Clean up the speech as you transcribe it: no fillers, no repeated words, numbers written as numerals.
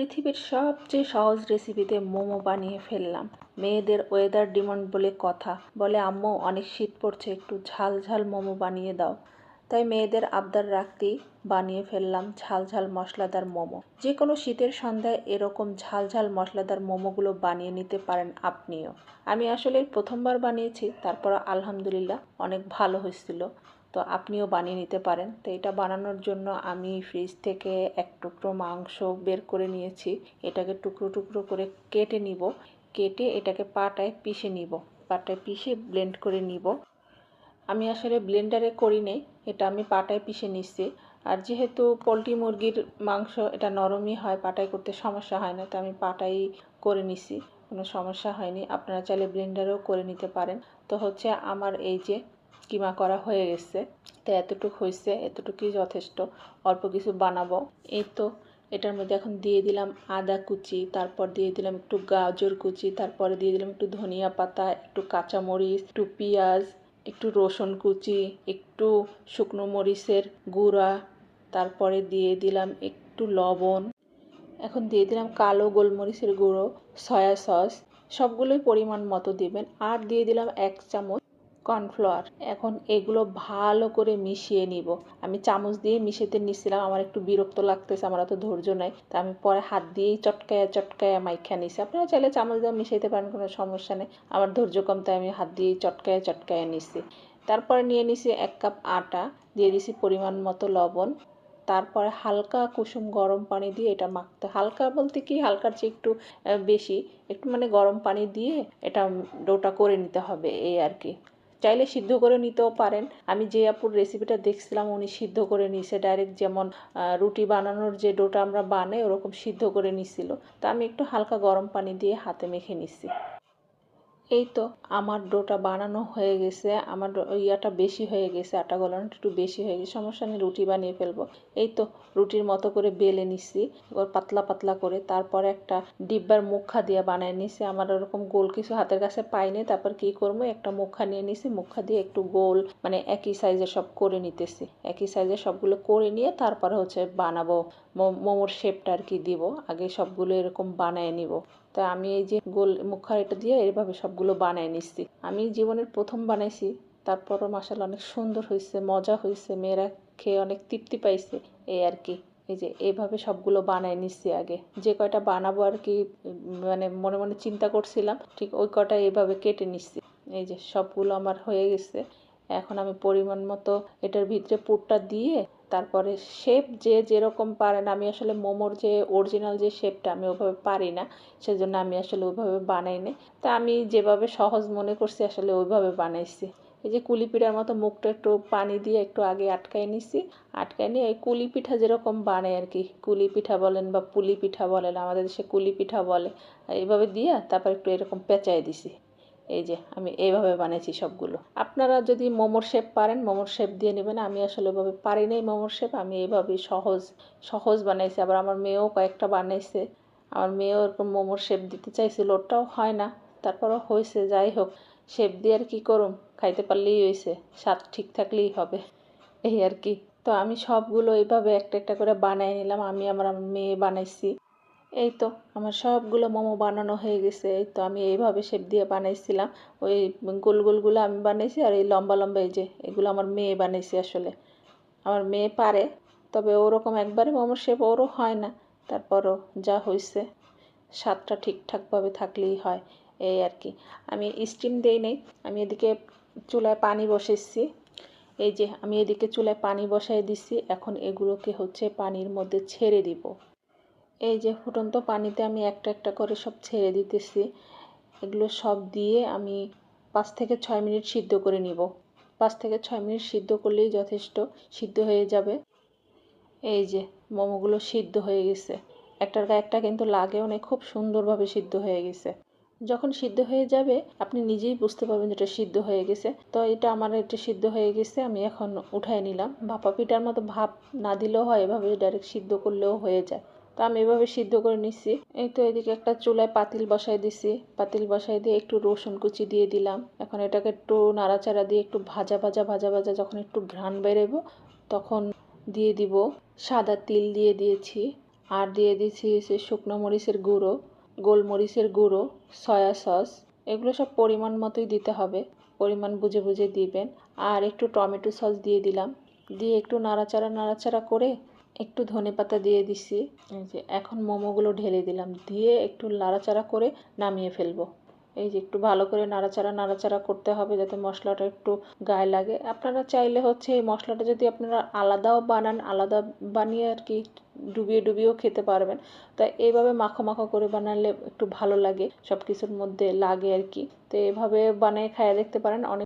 পৃথিবীর সবচেয়ে সহজ রেসিপিতে মোমো বানিয়ে ফেললাম। মেয়েদের ওয়েদার ডিমান্ড বলে কথা, বলে আম্মু অনেক শীত পড়ছে, একটু ঝাল ঝাল মোমো বানিয়ে দাও। তাই মেয়েদের আবদার রাখতেই বানিয়ে ফেললাম ঝাল ঝাল মশলাদার মোমো। যে কোনো শীতের সন্ধ্যায় এরকম ঝাল ঝাল মশলাদার মোমোগুলো বানিয়ে নিতে পারেন আপনিও। আমি আসলে প্রথমবার বানিয়েছি, তারপর আলহামদুলিল্লাহ অনেক ভালো হয়েছিল। তো আপনিও বানিয়ে নিতে পারেন। তো এটা বানানোর জন্য আমি ফ্রিজ থেকে এক টুকরো মাংস বের করে নিয়েছি। এটাকে টুকরো টুকরো করে কেটে নিব। কেটে এটাকে পাটায় পিষে নিব। পাটায় পিষে ব্লেন্ড করে নিব। আমি আসলে ব্লেন্ডারে করি নাই, এটা আমি পাটায় পিষে নিচ্ছি। আর যেহেতু পোলট্রি মুরগির মাংস এটা নরমই হয়, পাটায় করতে সমস্যা হয় না, তো আমি পাটাই করে নিছি, কোনো সমস্যা হয়নি। আপনারা চাইলে ব্লেন্ডারেও করে নিতে পারেন। তো হচ্ছে আমার এই যে কিমা করা হয়ে গেছে, তো এতটুকু হয়েছে, এতটুকুই যথেষ্ট। অল্প কিছু বানাবো। এই তো এটার মধ্যে এখন দিয়ে দিলাম আদা কুচি, তারপর দিয়ে দিলাম একটু গাজর কুচি, তারপরে দিয়ে দিলাম একটু ধনিয়া পাতা, একটু কাঁচামরিচ, একটু পেঁয়াজ, একটু রসুন কুচি, একটু শুকনো মরিচের গুঁড়া, তারপরে দিয়ে দিলাম একটু লবণ। এখন দিয়ে দিলাম কালো গোলমরিচের গুঁড়ো, সয়া সস, সবগুলোই পরিমাণ মতো দিবেন। আর দিয়ে দিলাম 1 চামচ কর্নফ্লাওয়ার। এখন এগুলো ভালো করে মিশিয়ে নিব। আমি চামচ দিয়ে মিশাতে নিছিলাম, আমার একটু বিরক্ত লাগতেছে, আমার অত ধৈর্য নাই, তা আমি পরে হাত দিয়েই চটকায়া চটকায়া মাইখা নিছি। আপনারা চাইলে চামচ দিয়ে মিশাইতে পারেন, কোনো সমস্যা নেই। আমার ধৈর্য কম, তাই আমি হাত দিয়েই চটকায়া চটকায়া নিছি। তারপরে নিয়ে নিছি 1 কাপ আটা, দিয়ে দিছি পরিমাণ মতো লবণ। তারপরে হালকা কুসুম গরম পানি দিয়ে এটা মাখতে, হালকা বলতে কি হালকার চেয়ে একটু বেশি, একটু মানে গরম পানি দিয়ে এটা ডোটা করে নিতে হবে, এই আর কি। চাইলে সিদ্ধ করে নিতেও পারেন। আমি যে আপুর রেসিপিটা দেখছিলাম উনি সিদ্ধ করে নিছে ডাইরেক্ট, যেমন রুটি বানানোর যে ডোটা আমরা বানাই ওরকম সিদ্ধ করে নিছিল। তো আমি একটু হালকা গরম পানি দিয়ে হাতে মেখে নিছি। এই তো আমার ডোটা বানানো হয়ে গেছে। আমার ইয়াটা বেশি হয়ে গেছে, আটা গলানোটা একটু বেশি হয়ে গেছে, সমস্যা নেই, রুটি বানিয়ে ফেলবো। এই তো রুটির মতো করে বেলে নিছি, এবার পাতলা পাতলা করে। তারপরে একটা ডিব্বার মুখা দিয়ে বানিয়ে নিছি। আমার ওরকম গোল কিছু হাতের কাছে পাইনি, তারপর কি করবো, একটা মুখা নিয়ে নিছি, মুখা দিয়ে একটু গোল মানে একই সাইজের সব করে নিতেছি। একই সাইজের সবগুলো করে নিয়ে তারপরে হচ্ছে বানাবো, মোমোর শেপটা আর কি দিব। আগে সবগুলো এরকম বানায় নিব। তা আমি এই যে গোল মুখা এটা দিয়ে এইভাবে সবগুলো বানায় নিচ্ছি। আমি জীবনের প্রথম বানাইছি, তারপরও মাশাআল্লাহ অনেক সুন্দর হয়েছে, মজা হয়েছে, মেয়েরা খেয়ে অনেক তৃপ্তি পাইছে, এই আর কি। এই যে এইভাবে সবগুলো বানায় নিচ্ছি। আগে যে কয়টা বানাবো আর কি, মানে মনে মনে চিন্তা করছিলাম, ঠিক ওই কয়টা এইভাবে কেটে নিচ্ছি। এই যে সবগুলো আমার হয়ে গেছে। এখন আমি পরিমাণ মতো এটার ভিতরে পুরটা দিয়ে, তারপরে শেপ যে যেরকম পারেন, আমি আসলে মোমোর যে অরিজিনাল যে শেপটা আমি ওভাবে পারি না, সেজন্য আমি আসলে ওইভাবে বানাই নি। তা আমি যেভাবে সহজ মনে করছি আসলে ওইভাবে বানাইছি। এই যে কুলি পিঠার মতো মুখটা একটু পানি দিয়ে একটু আগে আটকায় নিছি। আটকায় নিয়ে এই কুলি পিঠা যেরকম বানায় আর কি, কুলি পিঠা বলেন বা পুলি পিঠা বলেন, আমাদের দেশে কুলি পিঠা বলে, এইভাবে দিয়ে তারপর একটু এরকম পেঁচায় দিছি। এই যে আমি এইভাবে বানিয়েছি সবগুলো। আপনারা যদি মোমোর শেপ পারেন মোমোর শেপ দিয়ে নেবেন। আমি আসলে ওইভাবে পারি নাই মোমোর শেপ, আমি এইভাবেই সহজ সহজ বানাইছি। আবার আমার মেয়েও কয়েকটা বানাইছে, আমার মেয়েও এরকম মোমোর শেপ দিতে চাইছিল, ওটাও হয় না, তারপরও হয়েছে। যাই হোক, শেপ দিয়ে আর কি করুম, খাইতে পারলেই হয়েছে, স্বাদ ঠিক থাকলেই হবে, এই আর কি। তো আমি সবগুলো এইভাবে একটা একটা করে বানাই নিলাম, আমি আমার মেয়ে বানাইছি। এই তো আমার সবগুলো মোমো বানানো হয়ে গেছে। এই তো আমি এইভাবে শেপ দিয়ে বানাইছিলাম। ওই গোল গোলগুলো আমি বানাইছি, আর এই লম্বা লম্বা এই যে এগুলো আমার মেয়ে বানাইছে। আসলে আমার মেয়ে পারে, তবে ওরকম একবারে মোমোর শেপ ওরও হয় না, তারপরও যা হয়েছে স্বাদটা ঠিকঠাকভাবে থাকলেই হয়, এই আর কি। আমি স্টিম দেই নাই, আমি এদিকে চুলায় পানি বসেছি। এই যে আমি এদিকে চুলায় পানি বসাই দিছি। এখন এগুলোকে হচ্ছে পানির মধ্যে ছেড়ে দিব। এই যে ফুটন্ত পানিতে আমি একটা একটা করে সব ছেড়ে দিতেছি। এগুলো সব দিয়ে আমি 5 থেকে 6 মিনিট সিদ্ধ করে নিব। 5 থেকে 6 মিনিট সিদ্ধ করলেই যথেষ্ট, সিদ্ধ হয়ে যাবে। এই যে মোমোগুলো সিদ্ধ হয়ে গেছে, একটার গায়ে একটা কিন্তু লাগেও না, খুব সুন্দরভাবে সিদ্ধ হয়ে গেছে। যখন সিদ্ধ হয়ে যাবে আপনি নিজেই বুঝতে পারবেন যেটা সিদ্ধ হয়ে গেছে। তো এটা আমার এটা সিদ্ধ হয়ে গেছে, আমি এখন উঠাই নিলাম। ভাপা পিঠার মতো ভাপ না দিলেও হয়, এভাবে ডাইরেক্ট সিদ্ধ করলেও হয়ে যায়। তো আমি এভাবে সিদ্ধ করে নিচ্ছি। এই তো এদিকে একটা চুলায় পাতিল বসাই দিছি, পাতিল বসাই দিয়ে একটু রসুন কুচি দিয়ে দিলাম। এখন এটাকে একটু নাড়াচাড়া দিয়ে একটু ভাজা ভাজা ভাজা ভাজা যখন একটু ঘ্রাণ বেরোবো, তখন দিয়ে দিব সাদা তিল দিয়ে দিয়েছি। আর দিয়ে দিচ্ছি সে শুকনো মরিচের গুঁড়ো, গোলমরিচের গুঁড়ো, সয়া সস। এগুলো সব পরিমাণ মতোই দিতে হবে, পরিমাণ বুঝে বুঝে দিবেন। আর একটু টমেটো সস দিয়ে দিলাম, দিয়ে একটু নাড়াচাড়া করে একটু ধনেপাতা দিয়ে দিচ্ছি। এই যে এখন মোমোগুলো ঢেলে দিলাম, দিয়ে একটু নাড়াচাড়া করে নামিয়ে ফেলবো। এই যে একটু ভালো করে নাড়াচাড়া করতে হবে যাতে মশলাটা একটু গায়ে লাগে। আপনারা চাইলে হচ্ছে এই মশলাটা যদি আপনারা আলাদাও বানান, আলাদা বানিয়ে আর কি ডুবিয়েও খেতে পারবেন। তাই এইভাবে মাখো করে বানালে একটু ভালো লাগে, সব কিছুর মধ্যে লাগে আর কি। তো এভাবে বানিয়ে খাইয়ে দেখতে পারেন। অনেক